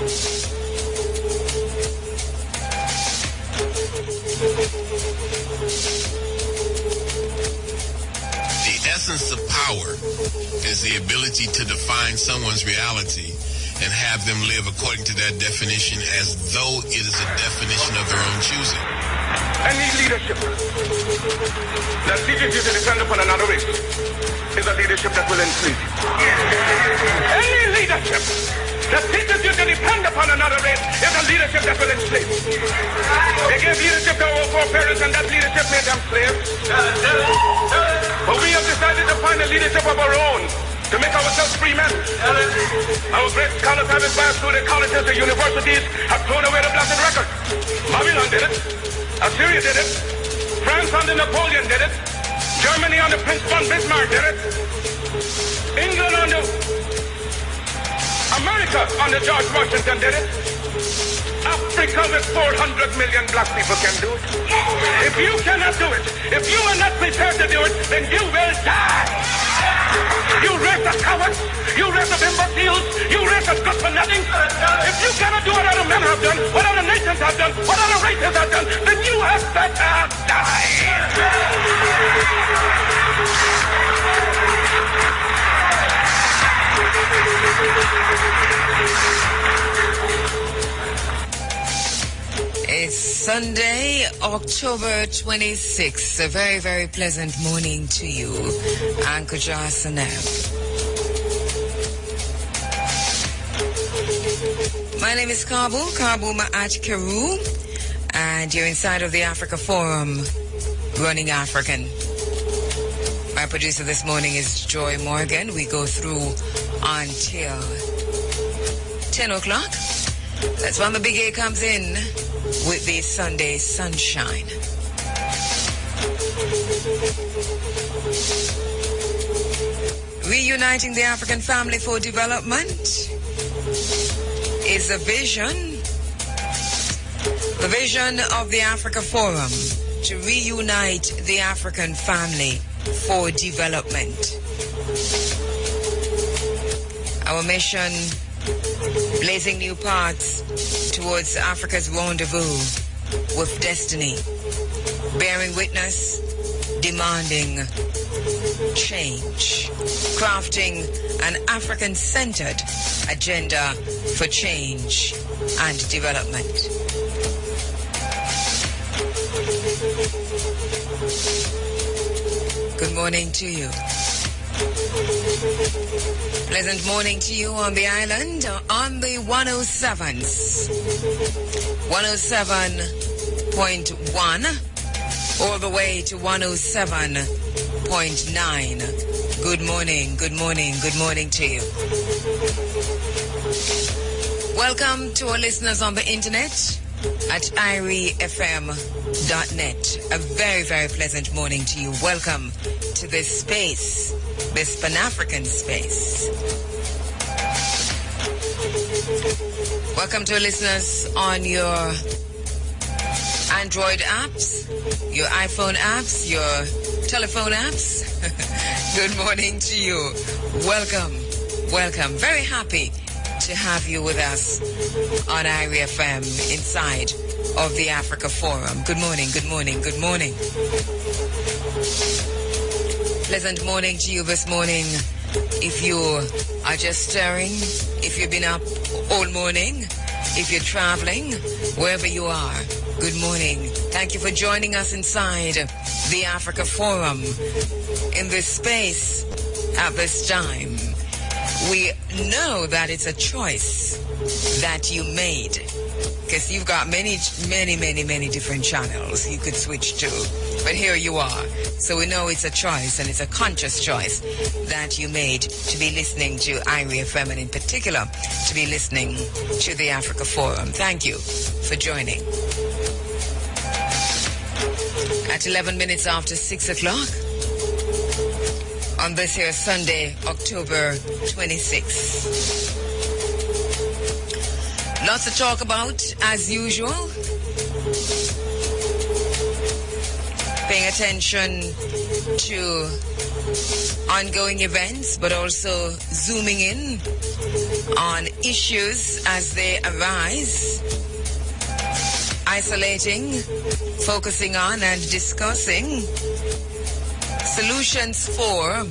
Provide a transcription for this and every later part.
The essence of power is the ability to define someone's reality and have them live according to that definition as though it is a definition of their own choosing. Any leadership that teaches you to depend upon another race is a leadership that will enslave you. Any leadership that teaches you to depend upon another race is a leadership that will enslave you. They gave leadership to our forefathers, and that leadership made them slaves. But we have decided to find a leadership of our own to make ourselves free men. Our great scholars have inspired through the colleges, the universities, have thrown away the blessed record. Babylon did it. Assyria did it. France under Napoleon did it. Germany under Prince von Bismarck did it. England under America under George Washington did it. Africa with 400 million black people can do it. If you cannot do it, if you are not prepared to do it, then you will die. You race of cowards, you race of imbeciles, you race of good for nothing. If you cannot do what other men have done, what other nations have done, what other races have done, then you have better die. It's Sunday, October 26th. A very, very pleasant morning to you. Anchor Jasanab. My name is Kabu Ma'at Keru, and you're inside of the Africa Forum, Running African. My producer this morning is Joy Morgan. We go through until 10 o'clock. That's when the big A comes in with the Sunday sunshine. Reuniting the African family for development is the vision of the Africa Forum, to reunite the African family for development. Our mission, blazing new paths towards Africa's rendezvous with destiny, bearing witness, demanding change, crafting an African-centered agenda for change and development. Good morning to you. Pleasant morning to you on the island, on the 107s. 107.1 all the way to 107.9. Good morning, good morning, good morning to you. Welcome to our listeners on the internet at IRIFM.net. A very, very pleasant morning to you. Welcome to this space, this Pan-African space. Welcome to our listeners on your Android apps, your iPhone apps, your telephone apps. Good morning to you. Welcome, welcome. Very happy to have you with us on IRIFM inside of the Africa Forum. Good morning, good morning, good morning. Pleasant morning to you this morning. If you are just stirring, if you've been up all morning, if you're traveling, wherever you are, good morning. Thank you for joining us inside the Africa Forum in this space at this time. We know that it's a choice that you made, because you've got many different channels you could switch to. But here you are. So we know it's a choice, and it's a conscious choice that you made to be listening to IRIFM, and in particular to be listening to the Africa Forum. Thank you for joining. At 11 minutes after 6 o'clock on this here Sunday, October 26th. Lots to talk about, as usual. Paying attention to ongoing events, but also zooming in on issues as they arise, isolating, focusing on and discussing solutions for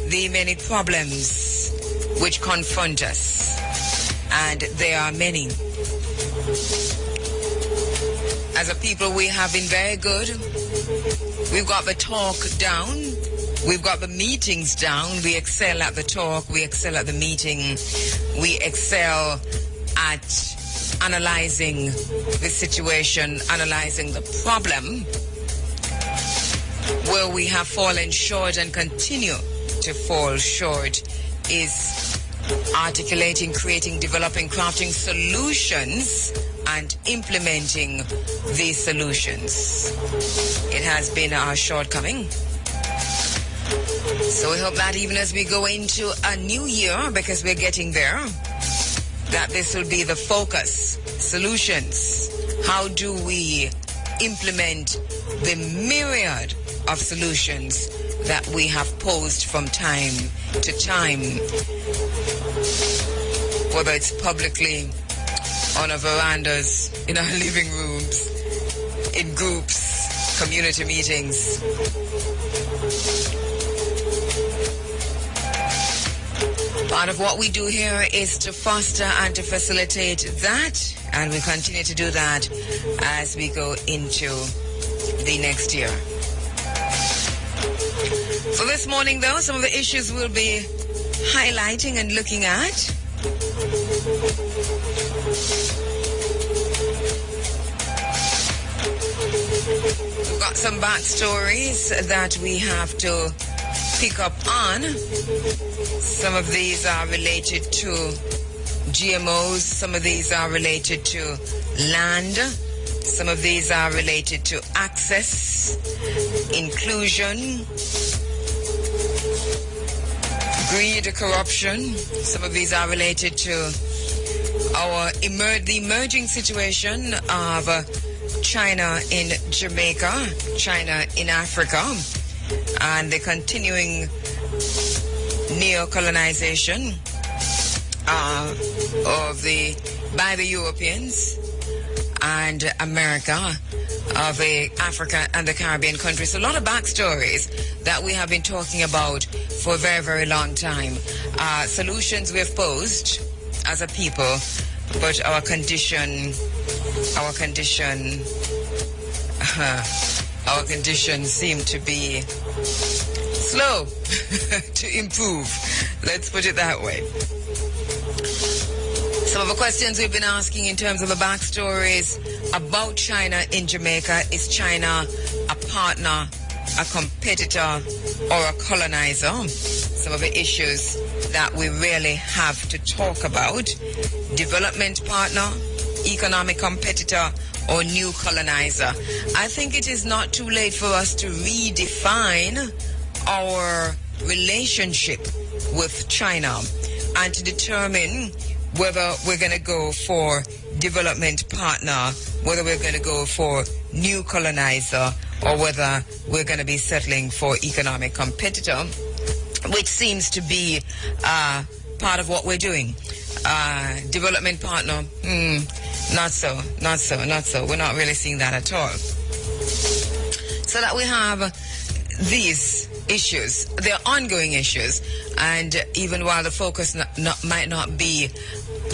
the many problems which confront us. And there are many. As a people, we have been very good. We've got the talk down. We've got the meetings down. We excel at the talk. We excel at the meeting. We excel at analyzing the situation, analyzing the problem. Where we have fallen short and continue to fall short is articulating, creating, developing, crafting solutions and implementing these solutions. It has been our shortcoming. So we hope that even as we go into a new year, because we're getting there, that this will be the focus. Solutions. How do we implement the myriad of solutions that we have posed from time to time, whether it's publicly, on our verandas, in our living rooms, in groups, community meetings. Part of what we do here is to foster and to facilitate that, and we continue to do that as we go into the next year. For this morning, though, some of the issues we'll be highlighting and looking at. We've got some backstories that we have to pick up on. Some of these are related to GMOs. Some of these are related to land. Some of these are related to access, inclusion, greed, corruption. Some of these are related to the emerging situation of China in Jamaica, China in Africa, and the continuing neo-colonization by the Europeans and America of Africa and the Caribbean countries. So a lot of backstories that we have been talking about for a very, very long time. Solutions we have posed as a people, but our condition seemed to be slow to improve. Let's put it that way. Some of the questions we've been asking in terms of the backstories about China in Jamaica: is China a partner, a competitor, or a colonizer? Some of the issues that we really have to talk about: development partner, economic competitor, or new colonizer. I think it is not too late for us to redefine our relationship with China and to determine whether we're going to go for development partner, whether we're going to go for new colonizer, or whether we're going to be settling for economic competitor, which seems to be part of what we're doing. Development partner, not so. We're not really seeing that at all. So that we have these issues, they're ongoing issues, and even while the focus might not be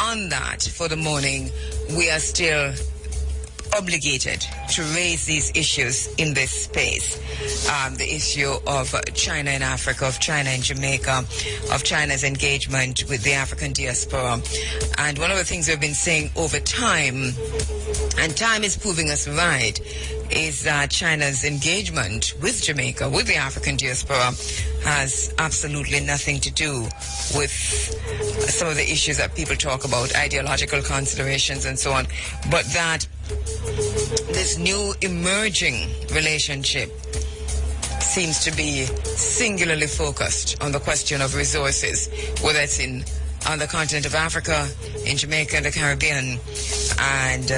on that for the morning, we are still obligated to raise these issues in this space. The issue of China in Africa, of China in Jamaica, of China's engagement with the African diaspora. And one of the things we've been saying over time, and time is proving us right, is that China's engagement with Jamaica, with the African diaspora, has absolutely nothing to do with some of the issues that people talk about, ideological considerations and so on, but that this new emerging relationship seems to be singularly focused on the question of resources, whether it's on the continent of Africa, in Jamaica and the Caribbean. And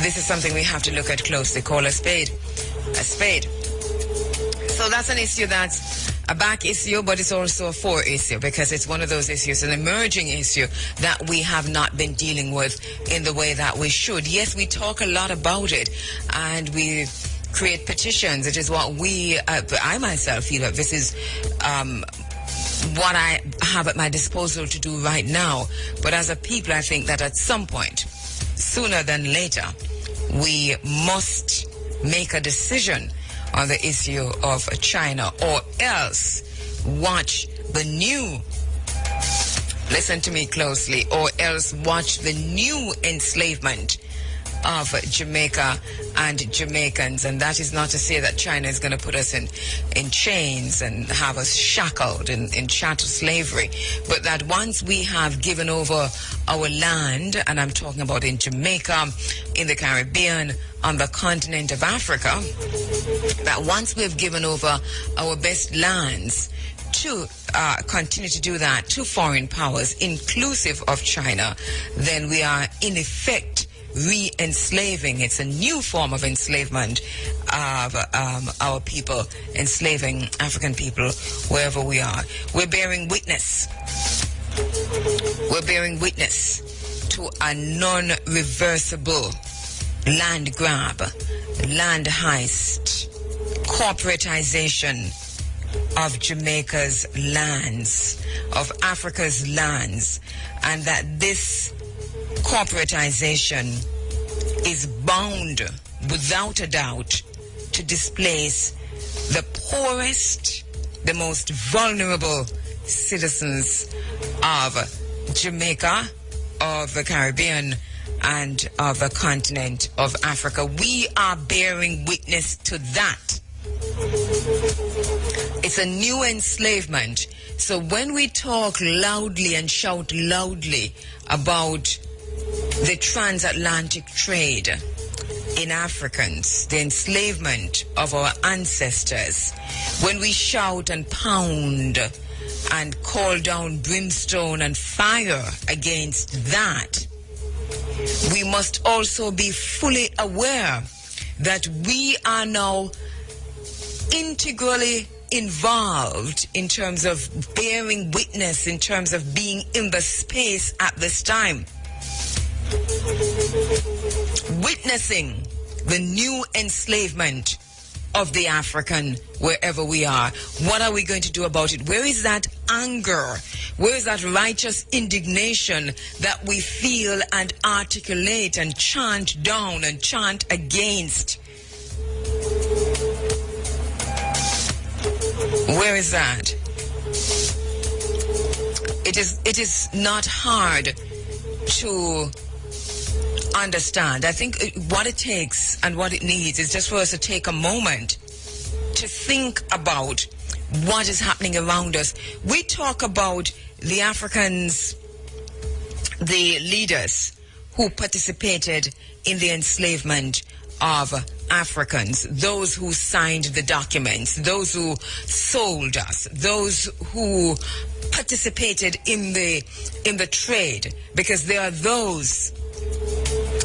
this is something we have to look at closely. Call a spade a spade. So that's an issue that's a back issue, but it's also a fore issue, because it's one of those issues, an emerging issue that we have not been dealing with in the way that we should. Yes, we talk a lot about it, and we create petitions. It is what I myself feel that this is what I have at my disposal to do right now. But as a people, I think that at some point, sooner than later, we must make a decision on the issue of China, or else watch the new, listen to me closely, or else watch the new enslavement of Jamaica and Jamaicans. And that is not to say that China is going to put us in chains and have us shackled in chattel slavery, but that once we have given over our land, and I'm talking about in Jamaica, in the Caribbean, on the continent of Africa, that once we've given over our best lands to continue to do that to foreign powers, inclusive of China, then we are in effect re-enslaving. It's a new form of enslavement of our people, enslaving African people wherever we are. We're bearing witness to a non-reversible land grab, land heist, corporatization of Jamaica's lands, of Africa's lands, and that this corporatization is bound, without a doubt, to displace the poorest, the most vulnerable citizens of Jamaica, of the Caribbean, and of the continent of Africa. We are bearing witness to that. It's a new enslavement. So when we talk loudly and shout loudly about the transatlantic trade in Africans, the enslavement of our ancestors, when we shout and pound and call down brimstone and fire against that, we must also be fully aware that we are now integrally involved in terms of bearing witness, in terms of being in the space at this time, witnessing the new enslavement of the African wherever we are. What are we going to do about it? Where is that anger? Where is that righteous indignation that we feel and articulate and chant down and chant against? Where is that? It is not hard to understand. I think what it takes and what it needs is just for us to take a moment to think about what is happening around us. We talk about the Africans, the leaders who participated in the enslavement of Africans, those who signed the documents, those who sold us, those who participated in the trade, because there are those,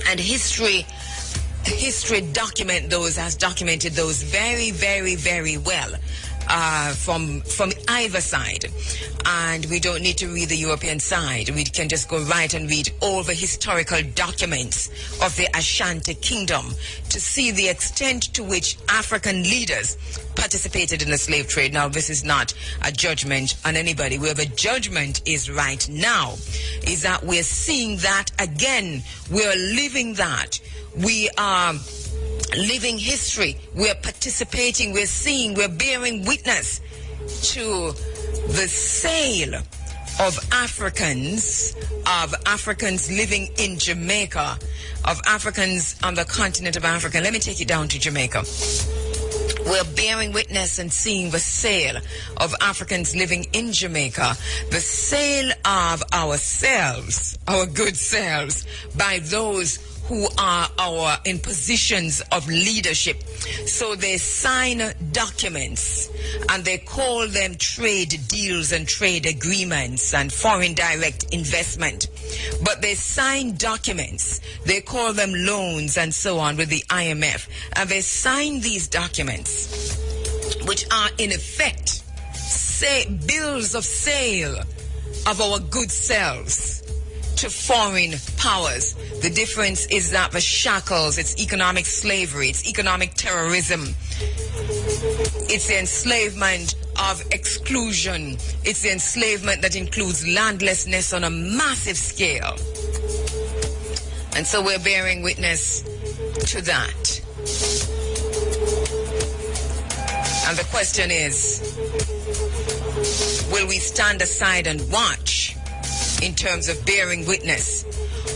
and history document those, has documented those very, very, very well, from either side. And we don't need to read the European side. We can just go right and read all the historical documents of the Ashanti Kingdom to see the extent to which African leaders participated in the slave trade. Now, this is not a judgment on anybody. Where the judgment is right now is that we're seeing that again. We're living that. We are living history. We're participating. We're seeing. We're bearing witness to the sale of Africans living in Jamaica, of Africans on the continent of Africa. Let me take you down to Jamaica. We're bearing witness and seeing the sale of Africans living in Jamaica, the sale of ourselves, our good selves, by those who are in positions of leadership. So they sign documents and they call them trade deals and trade agreements and foreign direct investment. But they sign documents, they call them loans and so on with the IMF. And they sign these documents which are in effect bills of sale of our good selves to foreign powers. The difference is that the shackles, it's economic slavery, it's economic terrorism, it's the enslavement of exclusion, it's the enslavement that includes landlessness on a massive scale. And so we're bearing witness to that. And the question is, will we stand aside and watch in terms of bearing witness?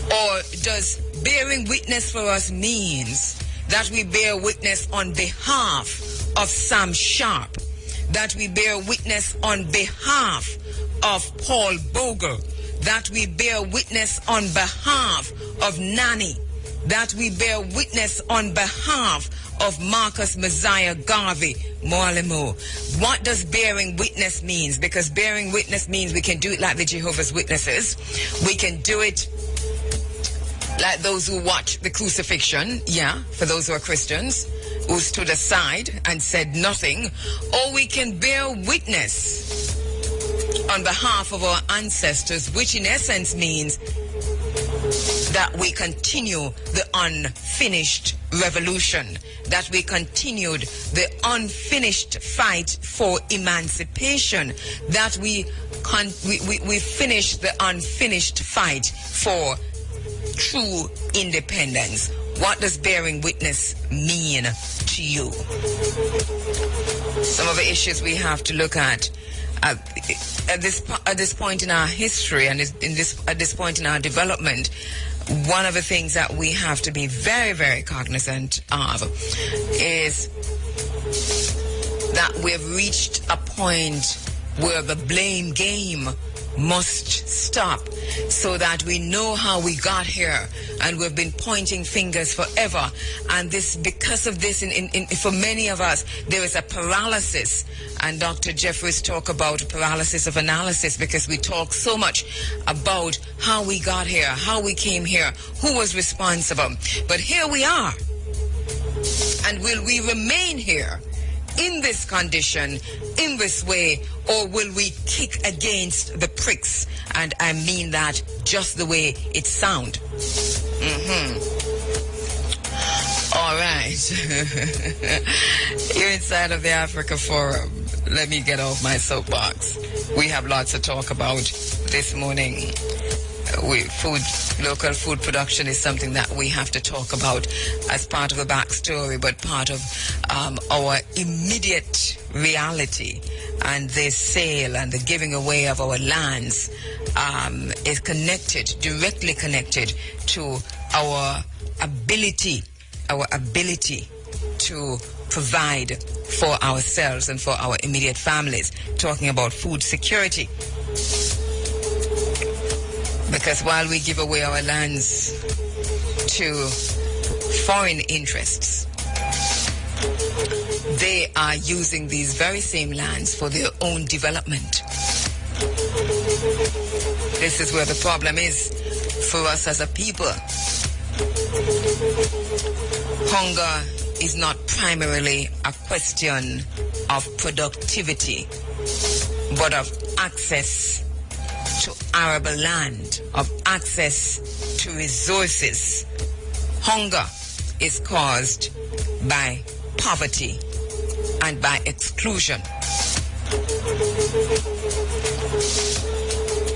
Or does bearing witness for us means that we bear witness on behalf of Sam Sharp, that we bear witness on behalf of Paul Bogle, that we bear witness on behalf of Nani, that we bear witness on behalf of Marcus Messiah Garvey Mwalimu? What does bearing witness means? Because bearing witness means we can do it like the Jehovah's Witnesses. We can do it like those who watch the crucifixion, for those who are Christians, who stood aside and said nothing. Or we can bear witness on behalf of our ancestors, which in essence means that we continue the unfinished revolution, that we continued the unfinished fight for emancipation, that we finished the unfinished fight for true independence. What does bearing witness mean to you? Some of the issues we have to look at this point in our history and at this point in our development. One of the things that we have to be very, very cognizant of is that we've reached a point where the blame game must stop, so that we know how we got here, and we've been pointing fingers forever. And this, because of this, for many of us, there is a paralysis. And Dr. Jeffries talk about paralysis of analysis, because we talk so much about how we got here, how we came here, who was responsible. But here we are. And will we remain here in this condition, in this way, or will we kick against the pricks? And I mean that just the way it sounds. All right. You're inside of the Africa Forum. Let me get off my soapbox. We have lots to talk about this morning. Local food production is something that we have to talk about as part of the backstory, but part of our immediate reality. And this sale and the giving away of our lands is directly connected to our ability to provide for ourselves and for our immediate families. Talking about food security. Because while we give away our lands to foreign interests, they are using these very same lands for their own development. This is where the problem is for us as a people. Hunger is not primarily a question of productivity, but of access to arable land, of access to resources. Hunger is caused by poverty and by exclusion.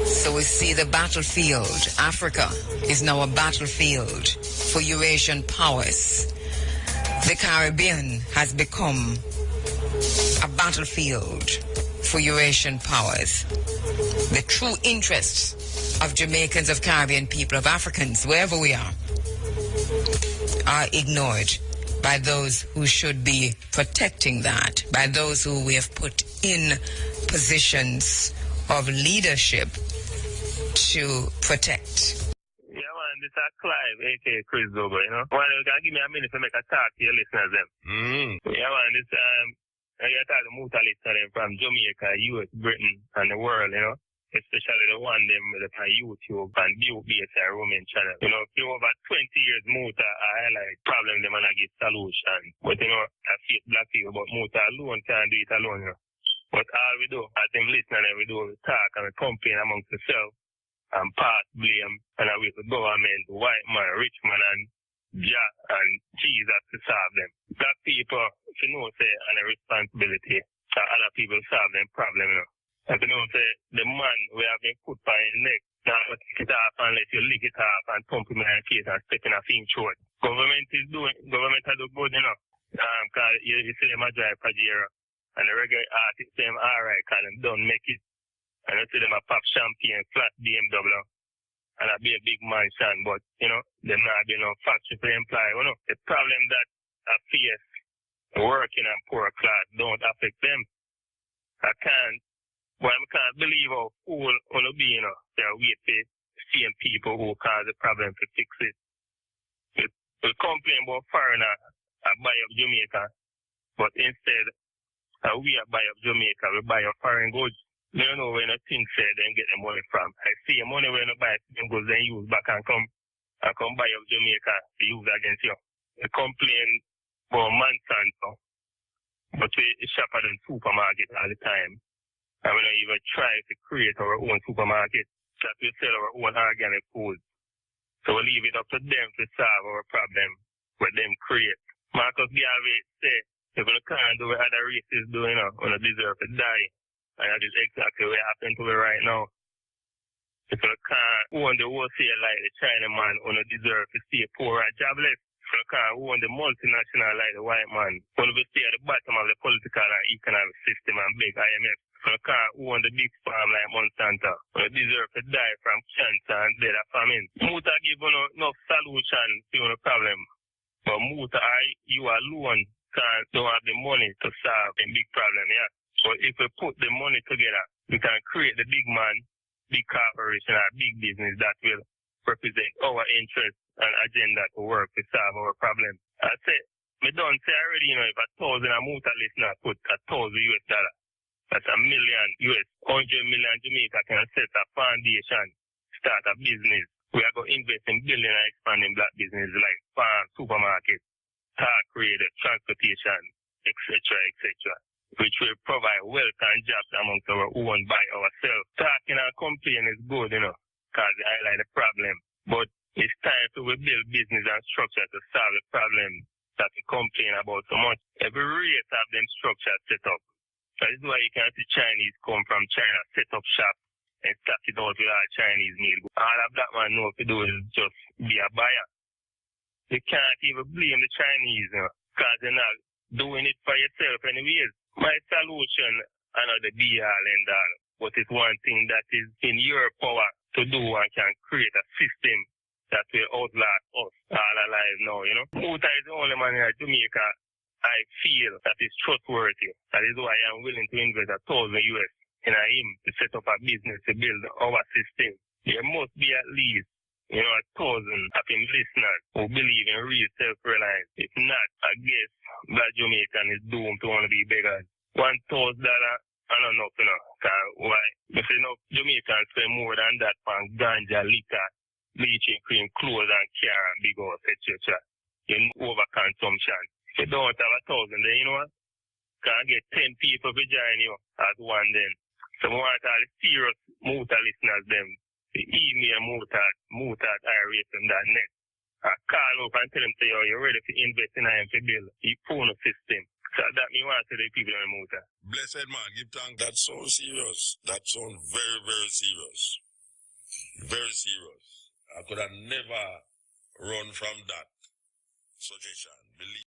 So we see the battlefield. Africa is now a battlefield for Eurasian powers. The Caribbean has become a battlefield for Eurasian powers. The true interests of Jamaicans, of Caribbean people, of Africans, wherever we are ignored by those who should be protecting that, by those who we have put in positions of leadership to protect. Yeah, man, this is Clive, a.k.a. Chris Zogo, you know. Well, you can give me a minute to make a talk to your listeners, them. Yeah, man, this, you're talking Muta listener from Jamaica, US, Britain, and the world, you know. especially the one them with on YouTube and Butte-based and Roman channel. You know, for over 20 years, Muta highlight problem them and I get solution. But you know, I see black people, but Muta alone can't do it alone. You know. But all we do, as them listening, we do we talk and we complain amongst ourselves and pass blame and we the government, white man, rich man, and Jah and Jesus to solve them. Black people, if you know, say, and a responsibility that other people solve them problem, you know. If you know, say, the man we have been put by his neck, now take it off and let you lick it off and pump him in the face and step in a thing short. Government has do good, you know. Because you see them a drive Pajero and the regular artists, them alright, because them don't make it. And you see them a pop champagne, flat BMW. And I be a big mansion, but, you know, them not be no factory for employ. You know, the problem that I face working and poor class don't affect them. I can't believe how fool on be, you know, they wait for same people who cause the problem to fix it. We complain about foreigner buy up Jamaica, but instead, we buy up Jamaica, we buy up foreign goods. You know when a thing said then get the money from. I see your money when you buy them goods then use back and come buy up Jamaica to use against you. They complain about Monsanto, but we shop at the supermarket all the time. And we don't even try to create our own supermarket that we sell our own organic food. So we leave it up to them to solve our problem with them create. Marcus Garvey say, if you can't do what other races do, you know, we don't deserve to die. And that is exactly what happened to me right now. If you can't own the wholesale like the Chinaman, you don't deserve to stay poor and jobless. If you can't own the multinational like the white man, you don't stay at the bottom of the political and economic system and beg IMF. If you can't own the big farm like Monsanto, you don't deserve to die from cancer and death of famine. Muta give you no solution to your problem. But Muta, you alone don't have the money to solve a big problem, yeah. But if we put the money together, we can create the big man, big corporation, or big business that will represent our interests and agenda to work to solve our problem. I say, me don't say already, you know, if 1,000 Muta listener put $1,000 US, that's $1 million US, 100 million Jamaica can set a foundation, start a business. We are going to invest in building and expanding black business like farm, supermarket, car creator, transportation, etc., etc., which will provide wealth and jobs amongst our own by ourselves. Talking and complaining is good, you know, because they highlight the problem. But it's time to build business and structure to solve the problem that we complain about so much. Every race have them structure set up. That is why you can see Chinese come from China, set up shop, and start it out with all Chinese need. All a black man know to do is just be a buyer. You can't even blame the Chinese, you know, because they're not doing it for yourself anyways. My solution, I know the be all and all, but it's one thing that is in your power to do and can create a system that will outlast us all alive now, you know. Muta is the only man in Jamaica I feel that is trustworthy. That is why I'm willing to invest $1,000 US in him to set up a business to build our system. There must be at least, you know, 1,000 of him listeners who believe in real self-reliance. If not, I guess Black Jamaican is doomed to only be beggars. $1,000, I don't know, you know, why? If you know, Jamaicans spend more than that on ganja, liquor, bleaching cream, clothes and car and big house, etc. In overconsumption. If you don't have 1,000, then you know what? Can't get 10 people to join you as one then. So I want all the serious Muta listeners them to email muta@irafm.net. Call up and tell them say, you're ready to invest in him to build a phone system. So that me want to the people in Muta. Blessed man, give thanks. That sounds serious. That sounds very, very serious. Very serious. I could have never run from that suggestion. Believe